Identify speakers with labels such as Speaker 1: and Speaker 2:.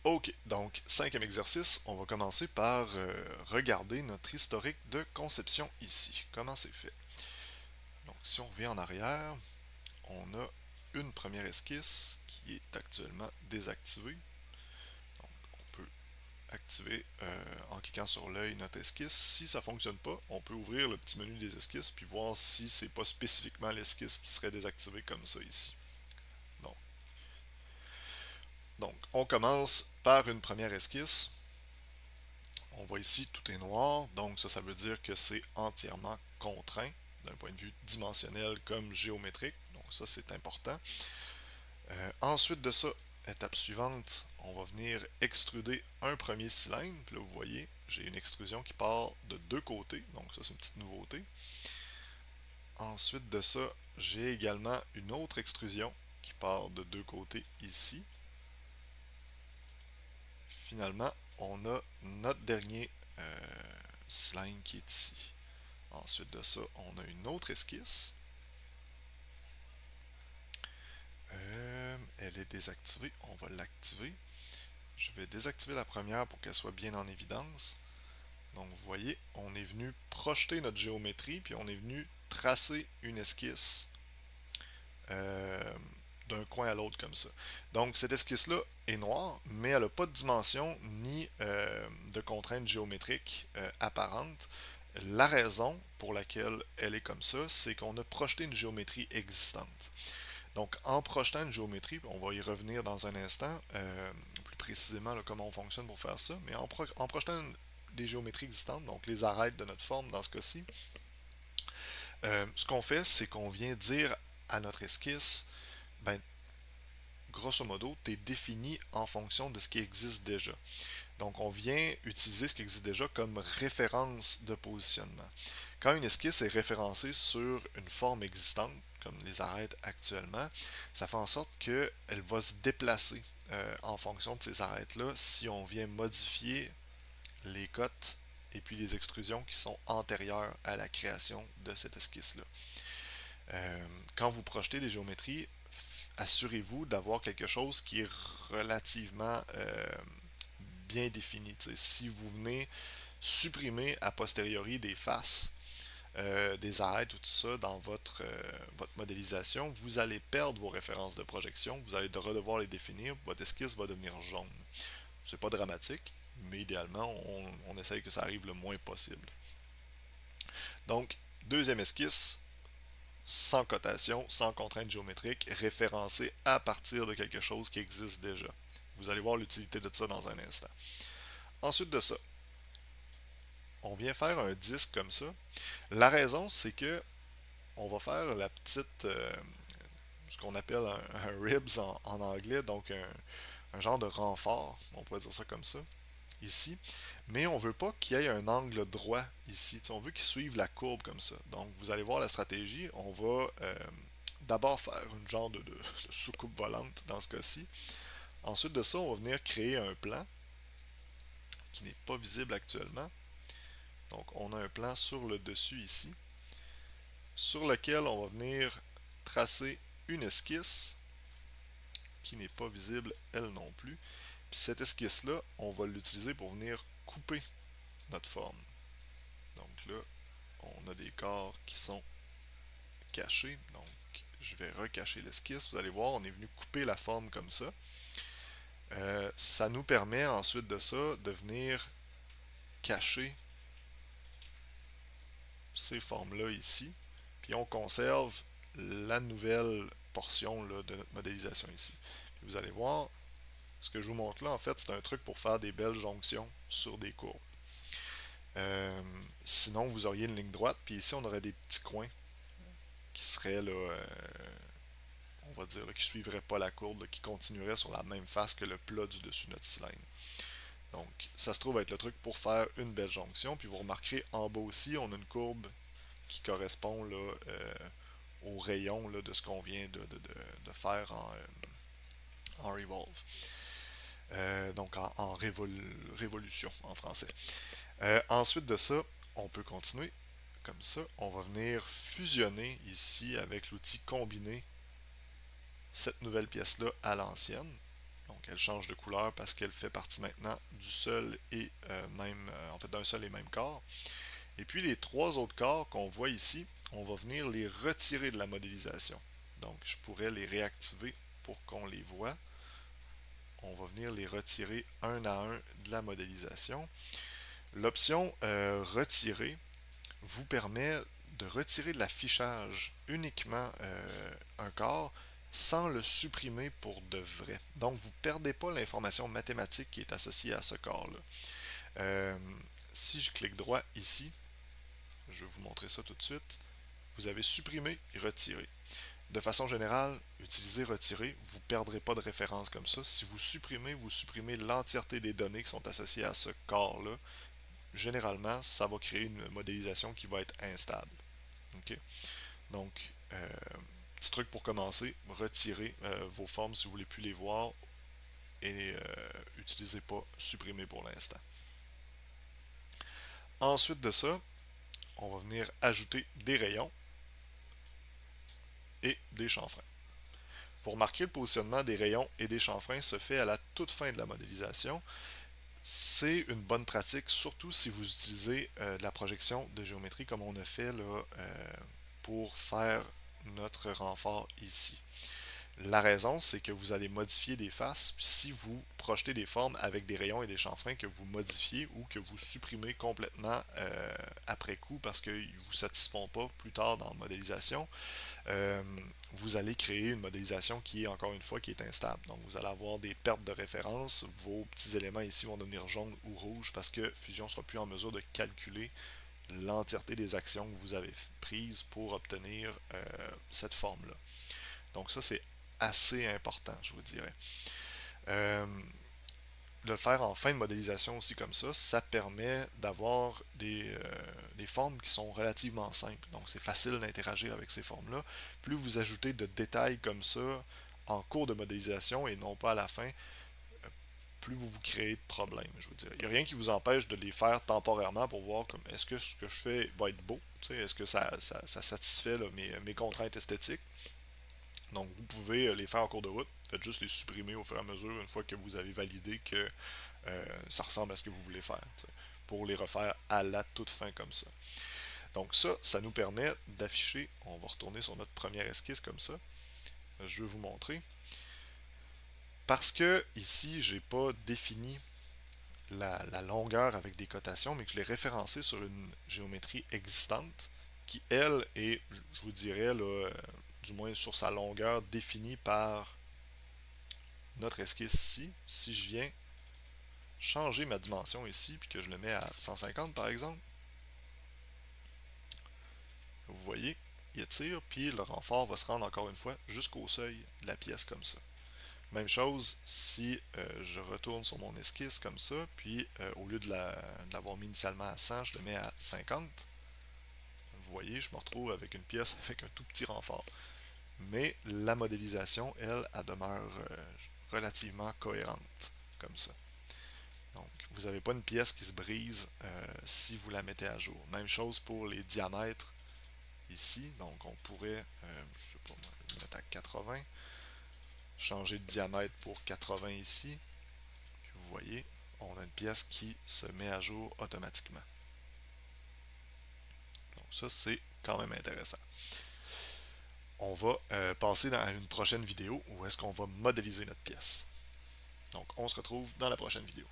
Speaker 1: Ok, donc cinquième exercice, on va commencer par regarder notre historique de conception ici. Comment c'est fait? Donc si on revient en arrière, on a une première esquisse qui est actuellement désactivée. Donc on peut activer en cliquant sur l'œil notre esquisse. Si ça ne fonctionne pas, on peut ouvrir le petit menu des esquisses puis voir si c'est pas spécifiquement l'esquisse qui serait désactivée comme ça ici. Donc, donc on commence par une première esquisse. On voit ici, tout est noir, donc ça veut dire que c'est entièrement contraint d'un point de vue dimensionnel comme géométrique. Donc ça, c'est important. Ensuite de ça, étape suivante, on va venir extruder un premier cylindre. Puis là, vous voyez, j'ai une extrusion qui part de deux côtés, donc ça, c'est une petite nouveauté. Ensuite de ça, j'ai également une autre extrusion qui part de deux côtés ici. Finalement, on a notre dernier cylindre qui est ici. Ensuite de ça, on a une autre esquisse. Elle est désactivée, on va l'activer. Je vais désactiver la première pour qu'elle soit bien en évidence. Donc vous voyez, on est venu projeter notre géométrie, puis on est venu tracer une esquisse d'un coin à l'autre comme ça. Donc cette esquisse-là est noire, mais elle n'a pas de dimension ni de contrainte géométrique apparente. La raison pour laquelle elle est comme ça, c'est qu'on a projeté une géométrie existante. Donc, en projetant une géométrie, on va y revenir dans un instant, plus précisément là, comment on fonctionne pour faire ça, mais en projetant des géométries existantes, donc les arêtes de notre forme dans ce cas-ci, ce qu'on fait, c'est qu'on vient dire à notre esquisse, ben, grosso modo, tu es défini en fonction de ce qui existe déjà. Donc, on vient utiliser ce qui existe déjà comme référence de positionnement. Quand une esquisse est référencée sur une forme existante, comme les arêtes actuellement, ça fait en sorte qu'elle va se déplacer en fonction de ces arêtes-là si on vient modifier les cotes et puis les extrusions qui sont antérieures à la création de cette esquisse-là. Quand vous projetez des géométries, assurez-vous d'avoir quelque chose qui est relativement bien défini. T'sais, si vous venez supprimer a posteriori des faces, des arêtes ou tout ça dans votre modélisation, vous allez perdre vos références de projection, vous allez redevoir les définir, votre esquisse va devenir jaune. C'est pas dramatique, mais idéalement, on essaye que ça arrive le moins possible. Donc, deuxième esquisse, sans cotation, sans contrainte géométrique, référencée à partir de quelque chose qui existe déjà. Vous allez voir l'utilité de ça dans un instant. Ensuite de ça, on vient faire un disque comme ça. La raison, c'est que on va faire la petite, ce qu'on appelle un ribs en anglais, donc un genre de renfort, on pourrait dire ça comme ça, ici. Mais on veut pas qu'il y ait un angle droit ici. T'sais, on veut qu'il suive la courbe comme ça. Donc vous allez voir la stratégie. On va d'abord faire une genre de soucoupe volante dans ce cas-ci. Ensuite de ça, on va venir créer un plan qui n'est pas visible actuellement. Donc on a un plan sur le dessus ici, sur lequel on va venir tracer une esquisse qui n'est pas visible elle non plus. Puis cette esquisse-là, on va l'utiliser pour venir couper notre forme. Donc là, on a des corps qui sont cachés. Donc je vais recacher l'esquisse. Vous allez voir, on est venu couper la forme comme ça. Ça nous permet ensuite de ça de venir cacher ces formes-là ici. Puis on conserve la nouvelle portion là, de notre modélisation ici. Puis vous allez voir, ce que je vous montre là, en fait, c'est un truc pour faire des belles jonctions sur des courbes. Sinon, vous auriez une ligne droite, puis ici, on aurait des petits coins qui seraient, là, on va dire, là, qui ne suivraient pas la courbe, là, qui continueraient sur la même face que le plat du dessus de notre cylindre. Donc, ça se trouve être le truc pour faire une belle jonction. Puis vous remarquerez en bas aussi, on a une courbe qui correspond là, au rayon là, de ce qu'on vient de faire en revolve. Donc en révolution en français. Ensuite de ça, on peut continuer comme ça. On va venir fusionner ici avec l'outil combiner cette nouvelle pièce-là à l'ancienne. Donc elle change de couleur parce qu'elle fait partie maintenant du seul et en fait d'un seul et même corps. Et puis les trois autres corps qu'on voit ici, on va venir les retirer de la modélisation. Donc je pourrais les réactiver pour qu'on les voit. On va venir les retirer un à un de la modélisation. L'option retirer vous permet de retirer de l'affichage uniquement un corps sans le supprimer pour de vrai. Donc vous ne perdez pas l'information mathématique qui est associée à ce corps-là. Euh, si je clique droit ici, je vais vous montrer ça tout de suite, vous avez supprimé et retiré. De façon générale, utilisez retirer, vous ne perdrez pas de référence comme ça. Si vous supprimez l'entièreté des données qui sont associées à ce corps-là. Généralement, ça va créer une modélisation qui va être instable. Okay? Donc, petit truc pour commencer, retirez vos formes si vous ne voulez plus les voir et utilisez pas supprimer pour l'instant. Ensuite de ça, on va venir ajouter des rayons et des chanfreins. Vous remarquez, le positionnement des rayons et des chanfreins se fait à la toute fin de la modélisation. C'est une bonne pratique, surtout si vous utilisez de la projection de géométrie comme on a fait là, pour faire notre renfort ici. La raison, c'est que vous allez modifier des faces si vous projetez des formes avec des rayons et des chanfreins que vous modifiez ou que vous supprimez complètement après coup parce qu'ils ne vous satisfont pas plus tard dans la modélisation. Vous allez créer une modélisation qui est encore une fois qui est instable. Donc vous allez avoir des pertes de référence, vos petits éléments ici vont devenir jaunes ou rouges parce que Fusion ne sera plus en mesure de calculer l'entièreté des actions que vous avez prises pour obtenir cette forme-là. Donc ça c'est assez important, je vous dirais. Le faire en fin de modélisation aussi comme ça permet d'avoir des formes qui sont relativement simples. Donc c'est facile d'interagir avec ces formes-là. Plus vous ajoutez de détails comme ça en cours de modélisation et non pas à la fin, plus vous vous créez de problèmes, je vous dirais. Il n'y a rien qui vous empêche de les faire temporairement pour voir comme est-ce que ce que je fais va être beau, est-ce que ça satisfait là, mes contraintes esthétiques. Donc vous pouvez les faire en cours de route, faites juste les supprimer au fur et à mesure une fois que vous avez validé que ça ressemble à ce que vous voulez faire, pour les refaire à la toute fin comme ça. Donc ça nous permet d'afficher, on va retourner sur notre première esquisse comme ça, je vais vous montrer. Parce que ici, j'ai pas défini la longueur avec des cotations, mais que je l'ai référencé sur une géométrie existante, qui elle est, je vous dirais, là, du moins sur sa longueur définie par notre esquisse ici. Si je viens changer ma dimension ici, puis que je le mets à 150 par exemple, vous voyez, il étire, puis le renfort va se rendre encore une fois jusqu'au seuil de la pièce comme ça. Même chose si je retourne sur mon esquisse comme ça, puis au lieu de l'avoir mis initialement à 100, je le mets à 50. Vous voyez, je me retrouve avec une pièce avec un tout petit renfort. Mais la modélisation, elle demeure relativement cohérente, comme ça. Donc, vous n'avez pas une pièce qui se brise si vous la mettez à jour. Même chose pour les diamètres ici. Donc, on pourrait, je sais pas moi, le mettre à 80. Changer de diamètre pour 80 ici. Puis vous voyez, on a une pièce qui se met à jour automatiquement. Donc ça, c'est quand même intéressant. On va passer à une prochaine vidéo où est-ce qu'on va modéliser notre pièce. Donc on se retrouve dans la prochaine vidéo.